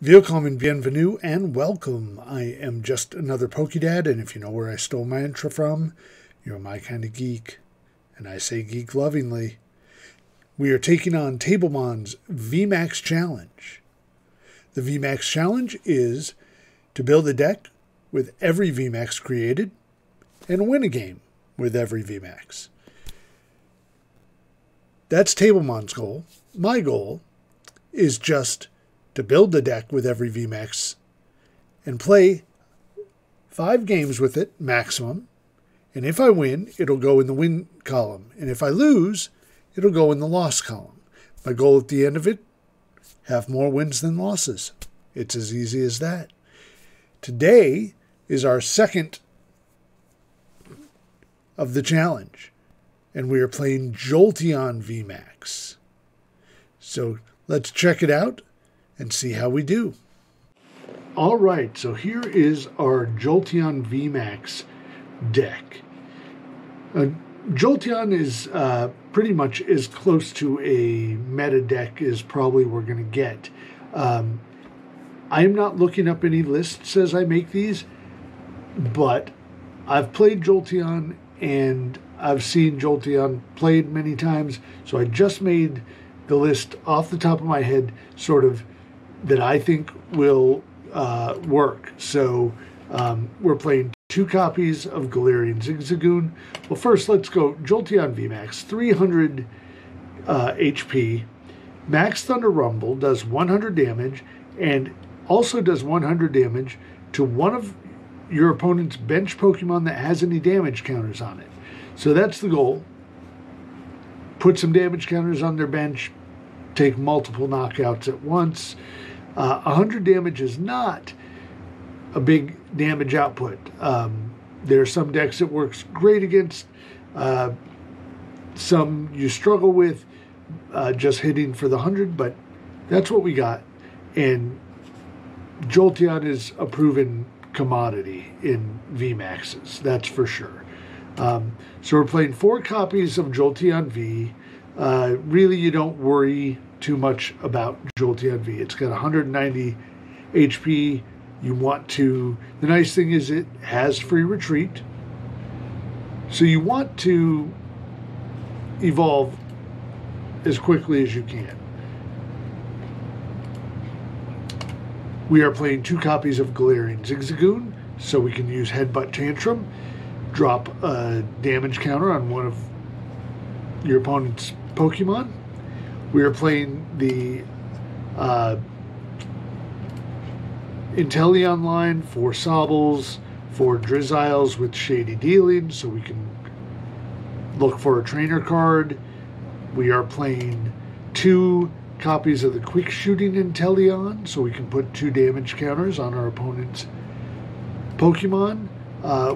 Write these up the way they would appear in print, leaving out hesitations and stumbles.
Willkommen and bienvenue and welcome. I am just another Pokédad, and if you know where I stole my intro from, you're my kind of geek. And I say geek lovingly. We are taking on Tablemon's VMAX Challenge. The VMAX Challenge is to build a deck with every VMAX created and win a game with every VMAX. That's Tablemon's goal. My goal is just to build a deck with every VMAX and play 5 games with it maximum. And if I win, it'll go in the win column. And if I lose, it'll go in the loss column. My goal at the end of it, have more wins than losses. It's as easy as that. Today is our second of the challenge. And we are playing Jolteon VMAX. So let's check it out and see how we do. All right, so here is our Jolteon VMAX deck. Jolteon is pretty much as close to a meta deck as probably we're going to get. I am not looking up any lists as I make these, but I've played Jolteon and I've seen Jolteon played many times, so I just made the list off the top of my head, sort of, that I think will work. So we're playing 2 copies of Galarian Zigzagoon. Well, first let's go Jolteon VMAX, 300 HP. Max Thunder Rumble does 100 damage and also does 100 damage to one of your opponent's bench Pokemon that has any damage counters on it. So that's the goal. Put some damage counters on their bench, take multiple knockouts at once. 100 damage is not a big damage output. There are some decks it works great against, some you struggle with just hitting for the 100, but that's what we got. And Jolteon is a proven commodity in VMAXs, that's for sure. So we're playing 4 copies of Jolteon V. Really, you don't worry too much about Jolteon V. It's got 190 HP. You want to, the nice thing is it has free retreat. So you want to evolve as quickly as you can. We are playing 2 copies of Galarian Zigzagoon, so we can use Headbutt Tantrum, drop a damage counter on one of your opponent's Pokemon. We are playing the Inteleon line for Sobbles, for Drizziles with Shady Dealings, so we can look for a trainer card. We are playing 2 copies of the Quick Shooting Inteleon, so we can put 2 damage counters on our opponent's Pokemon.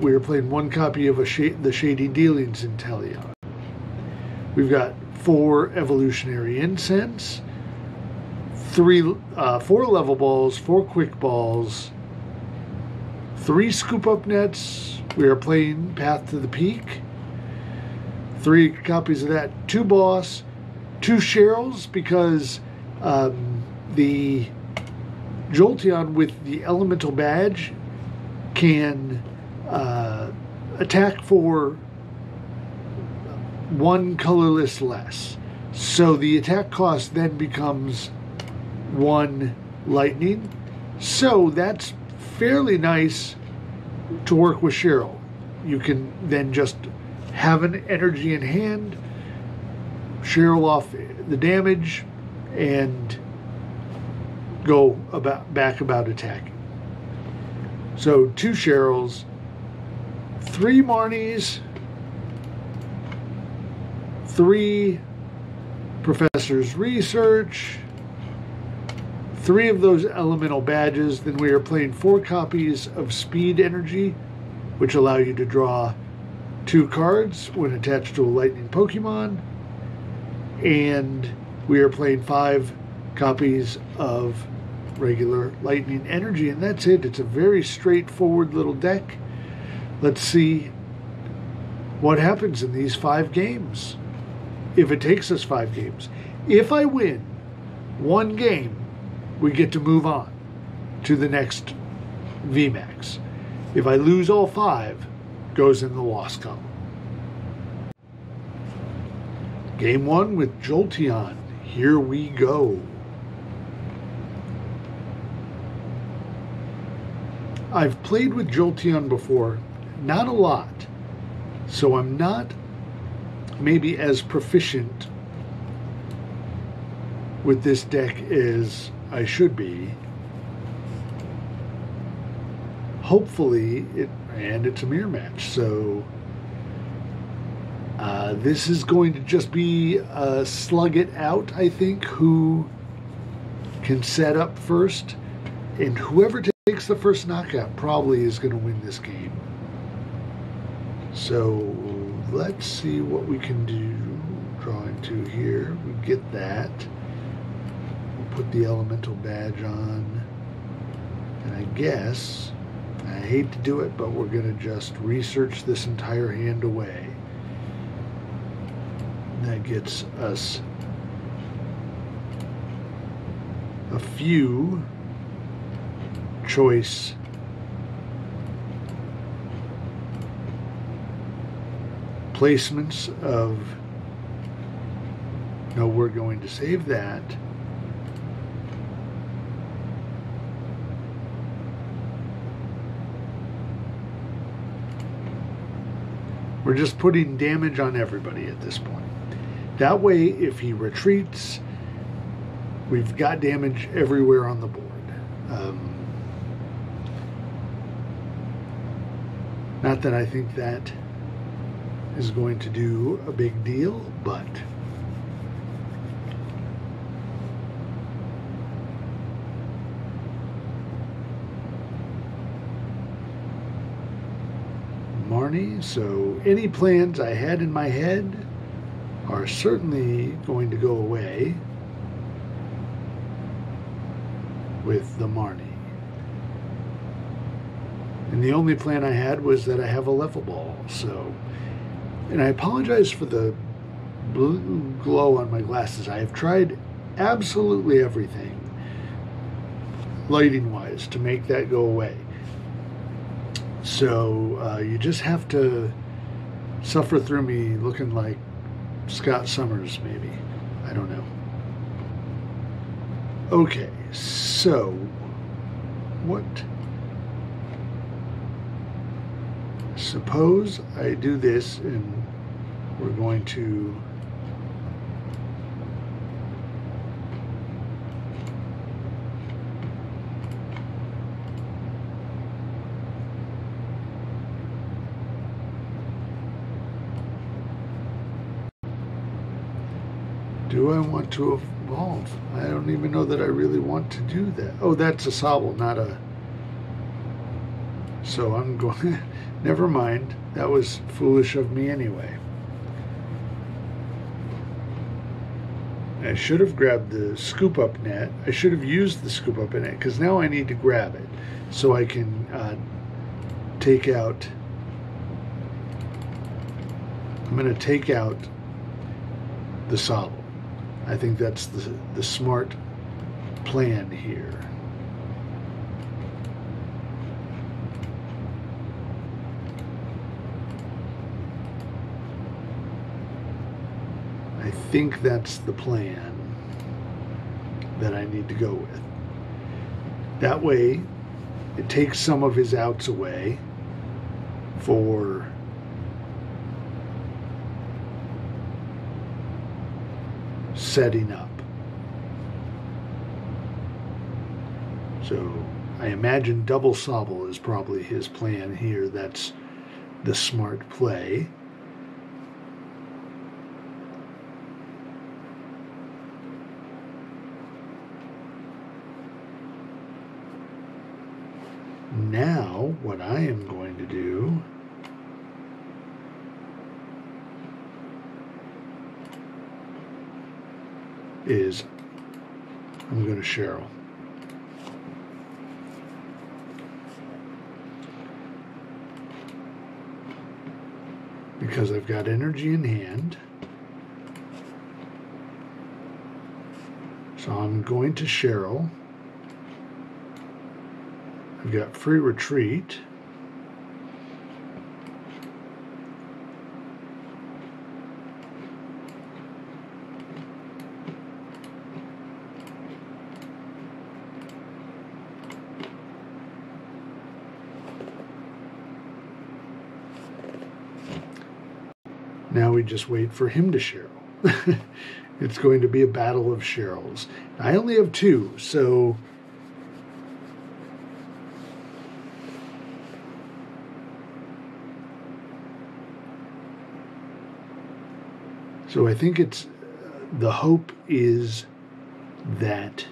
We are playing 1 copy of the Shady Dealings Inteleon. We've got 4 Evolutionary Incense, 4 Level Balls, 4 Quick Balls, 3 Scoop Up Nets. We are playing Path to the Peak. 3 copies of that, 2 Boss, 2 Cheryls, because the Jolteon with the Elemental Badge can attack for 1 colorless less. So the attack cost then becomes 1 lightning. So that's fairly nice to work with Cheryl. You can then just have an energy in hand, Cheryl off the damage, and go back about attacking. So 2 Cheryls, 3 Marnies, 3 Professor's Research, 3 of those elemental badges. Then we are playing 4 copies of Speed Energy, which allow you to draw 2 cards when attached to a lightning Pokemon. And we are playing 5 copies of regular lightning energy, and that's it. It's a very straightforward little deck. Let's see what happens in these 5 games. If it takes us 5 games. If I win 1 game, we get to move on. to the next VMAX. If I lose all 5, goes in the loss column. Game 1 with Jolteon. Here we go. I've played with Jolteon before, not a lot, so I'm not maybe as proficient with this deck as I should be. Hopefully, it's a mirror match, so this is going to just be a slug it out, I think, who can set up first, and whoever takes the first knockout probably is going to win this game. So let's see what we can do. Drawing 2 here, we get that. We'll put the elemental badge on, and I guess, I hate to do it, but we're going to just research this entire hand away. That gets us a few choice placements of, no, we're going to save that. We're just putting damage on everybody at this point. That way, if he retreats, we've got damage everywhere on the board. Not that I think that is going to do a big deal, but Marnie, so any plans I had in my head are certainly going to go away with the Marnie. And the only plan I had was that I have a level ball, so, and I apologize for the blue glow on my glasses. I have tried absolutely everything lighting wise to make that go away. So you just have to suffer through me looking like Scott Summers, maybe. I don't know. Okay, so what? Suppose I do this and we're going to do I want to evolve? I don't even know that I really want to do that. Oh, that's a Sobble, not a... So I'm going... Never mind. That was foolish of me anyway. I should have grabbed the scoop up net. I should have used the scoop up net because now I need to grab it so I can take out... I'm going to take out the Sobble. I think that's the smart plan here. I think that's the plan that I need to go with. That way, it takes some of his outs away for setting up. So I imagine double Sobble is probably his plan here. That's the smart play. Now, what I am going to do is I'm going to Cheryl. Because I've got energy in hand. So I'm going to Cheryl. got free retreat. Now we just wait for him to Cheryl. It's going to be a battle of Cheryls. I only have 2, so I think it's the hope is that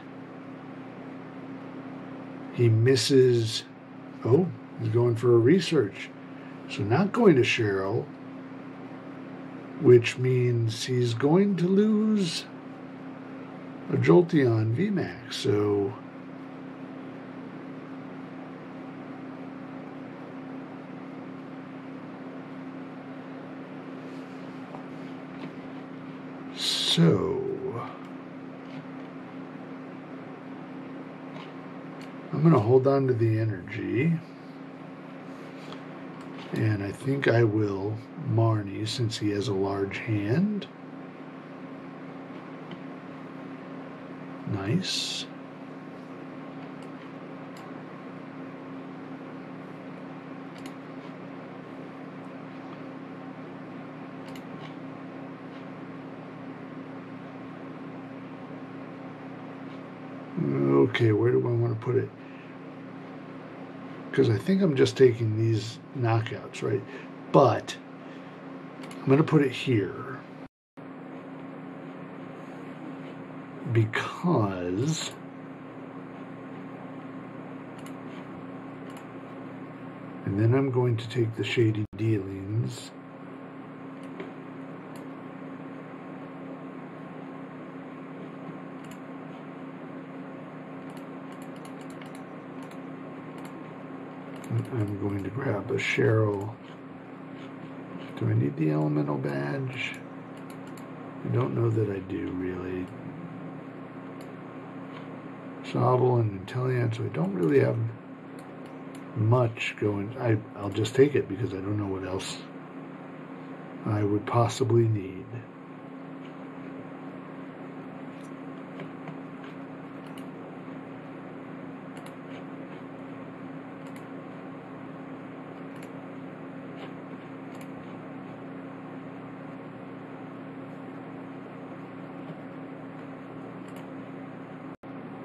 he misses. Oh, he's going for a research, so not going to Cheryl, which means he's going to lose a Jolteon VMAX. So I'm going to hold on to the energy. And I think I will Marnie since he has a large hand. Nice. Okay, where do I want to put it? Because I think I'm just taking these knockouts, right? But I'm going to put it here because and then I'm going to take the Shady Dealings I'm going to grab a Cheryl. Do I need the elemental badge? I don't know that I do, really. Sobble and Intelliance, so I don't really have much going. I'll just take it because I don't know what else I would possibly need.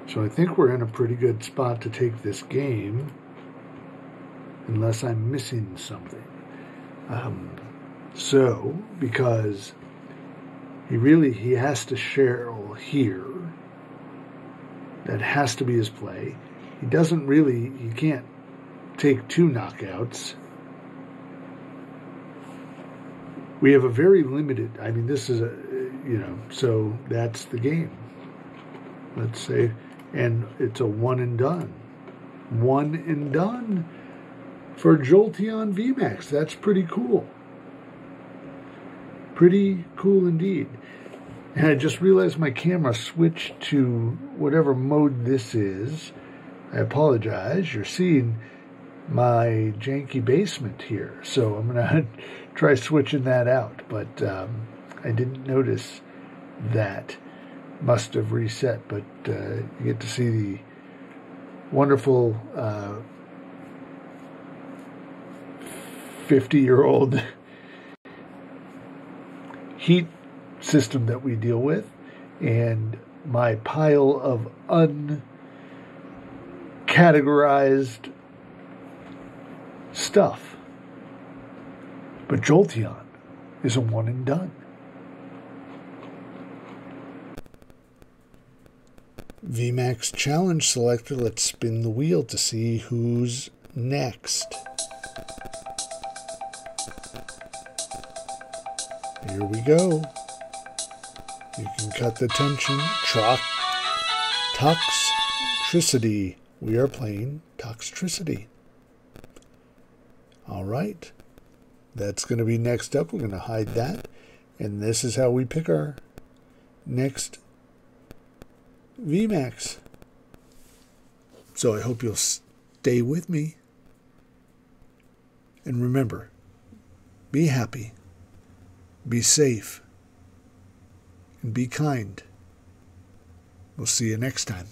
So I think we're in a pretty good spot to take this game, unless I'm missing something. Because he has to Cheryl here. That has to be his play. He can't take 2 knockouts. We have a very limited, this is so that's the game. Let's say. And it's a one and done. One and done for Jolteon VMAX. That's pretty cool. Pretty cool indeed. And I just realized my camera switched to whatever mode this is. I apologize. You're seeing my janky basement here. So I'm going to try switching that out. But I didn't notice that. Must have reset, but you get to see the wonderful 50-year-old heat system that we deal with, and my pile of uncategorized stuff. But Jolteon is a one and done. VMAX challenge selector. Let's spin the wheel to see who's next. Here we go. You can cut the tension. Toxtricity. We are playing Toxtricity. All right. That's going to be next up. We're going to hide that. And this is how we pick our next VMAX. So I hope you'll Stay with me. And remember, be happy, be safe, and be kind. We'll see you next time.